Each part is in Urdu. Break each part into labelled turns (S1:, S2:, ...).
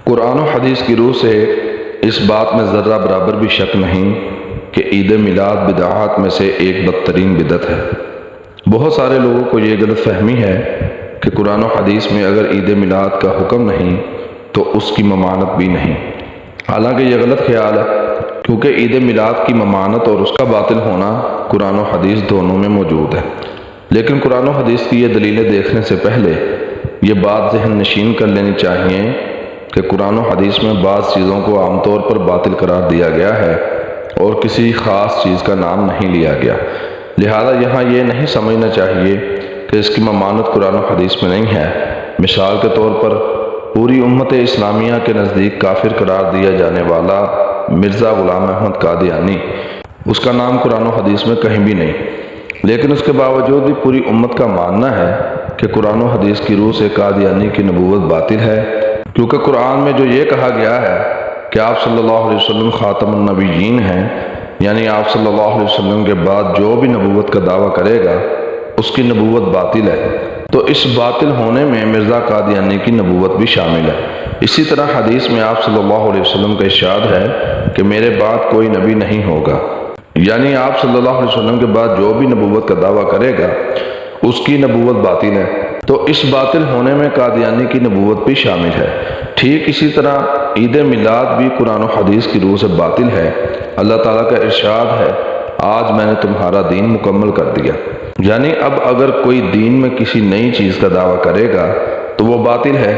S1: قرآن و حدیث کی روح سے اس بات میں ذرہ برابر بھی شک نہیں کہ عید میلاد بدعات میں سے ایک بدترین بدعت ہے۔ بہت سارے لوگوں کو یہ غلط فہمی ہے کہ قرآن و حدیث میں اگر عید میلاد کا حکم نہیں تو اس کی ممانت بھی نہیں۔ حالانکہ یہ غلط خیال ہے، کیونکہ عید میلاد کی ممانت اور اس کا باطل ہونا قرآن و حدیث دونوں میں موجود ہے۔ لیکن قرآن و حدیث کی یہ دلیلیں دیکھنے سے پہلے یہ بات ذہن نشین کر لینی چاہیے کہ قرآن و حدیث میں بعض چیزوں کو عام طور پر باطل قرار دیا گیا ہے اور کسی خاص چیز کا نام نہیں لیا گیا۔ لہذا یہاں یہ نہیں سمجھنا چاہیے کہ اس کی ممانت قرآن و حدیث میں نہیں ہے۔ مثال کے طور پر پوری امت اسلامیہ کے نزدیک کافر قرار دیا جانے والا مرزا غلام احمد قادیانی، اس کا نام قرآن و حدیث میں کہیں بھی نہیں، لیکن اس کے باوجود بھی پوری امت کا ماننا ہے کہ قرآن و حدیث کی روح سے قادیانی کی نبوت باطل ہے، کیونکہ قرآن میں جو یہ کہا گیا ہے کہ آپ صلی اللہ علیہ وسلم خاتم النبیین ہیں، یعنی آپ صلی اللہ علیہ وسلم کے بعد جو بھی نبوت کا دعویٰ کرے گا اس کی نبوت باطل ہے، تو اس باطل ہونے میں مرزا قادیانی کی نبوت بھی شامل ہے۔ اسی طرح حدیث میں آپ صلی اللہ علیہ وسلم کا ارشاد ہے کہ میرے بعد کوئی نبی نہیں ہوگا، یعنی آپ صلی اللہ علیہ وسلم کے بعد جو بھی نبوت کا دعویٰ کرے گا اس کی نبوت باطل ہے، تو اس باطل ہونے میں قادیانی کی نبوت بھی شامل ہے۔ ٹھیک اسی طرح عید میلاد بھی قرآن و حدیث کی روح سے باطل ہے۔ اللہ تعالیٰ کا ارشاد ہے، آج میں نے تمہارا دین مکمل کر دیا، یعنی اب اگر کوئی دین میں کسی نئی چیز کا دعویٰ کرے گا تو وہ باطل ہے۔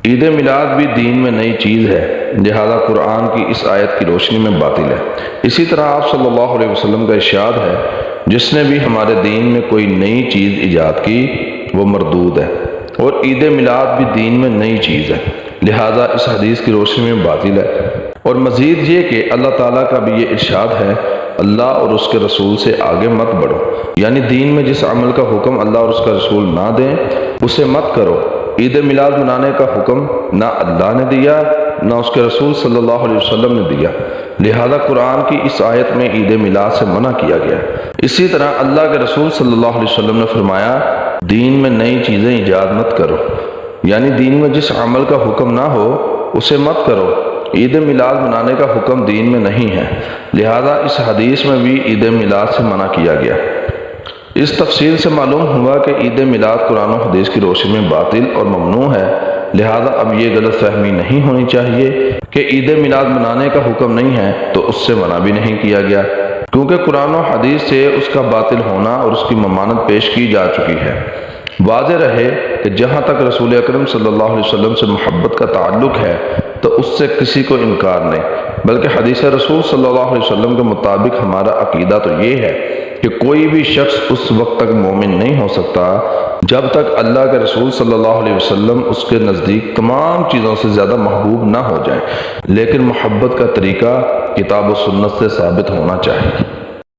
S1: عید میلاد بھی دین میں نئی چیز ہے، لہذا قرآن کی اس آیت کی روشنی میں باطل ہے۔ اسی طرح آپ صلی اللہ علیہ وسلم کا ارشاد ہے، جس نے بھی ہمارے دین میں کوئی نئی چیز ایجاد کی وہ مردود ہے، اور عید میلاد بھی دین میں نئی چیز ہے، لہذا اس حدیث کی روشنی میں باطل ہے۔ اور مزید یہ کہ اللہ تعالیٰ کا بھی یہ ارشاد ہے، اللہ اور اس کے رسول سے آگے مت بڑھو، یعنی دین میں جس عمل کا حکم اللہ اور اس کا رسول نہ دیں اسے مت کرو۔ عید میلاد منانے کا حکم نہ اللہ نے دیا نہ اس کے رسول صلی اللہ علیہ وسلم نے دیا، لہذا قرآن کی اس آیت میں عید میلاد سے منع کیا گیا۔ اسی طرح اللہ کے رسول صلی اللہ علیہ وسلم نے فرمایا، دین میں نئی چیزیں ایجاد مت کرو، یعنی دین میں جس عمل کا حکم نہ ہو اسے مت کرو۔ عید میلاد منانے کا حکم دین میں نہیں ہے، لہذا اس حدیث میں بھی عید میلاد سے منع کیا گیا۔ اس تفصیل سے معلوم ہوا کہ عید میلاد قرآن و حدیث کی روشنی میں باطل اور ممنوع ہے، لہذا اب یہ غلط فہمی نہیں ہونی چاہیے کہ عید میلاد منانے کا حکم نہیں ہے تو اس سے منع بھی نہیں کیا گیا، کیونکہ قرآن و حدیث سے اس کا باطل ہونا اور اس کی ممانت پیش کی جا چکی ہے۔ واضح رہے کہ جہاں تک رسول اکرم صلی اللہ علیہ وسلم سے محبت کا تعلق ہے تو اس سے کسی کو انکار نہیں، بلکہ حدیث رسول صلی اللہ علیہ وسلم کے مطابق ہمارا عقیدہ تو یہ ہے کہ کوئی بھی شخص اس وقت تک مومن نہیں ہو سکتا جب تک اللہ کے رسول صلی اللہ علیہ وسلم اس کے نزدیک تمام چیزوں سے زیادہ محبوب نہ ہو جائیں، لیکن محبت کا طریقہ کتاب و سنت سے ثابت ہونا چاہیے۔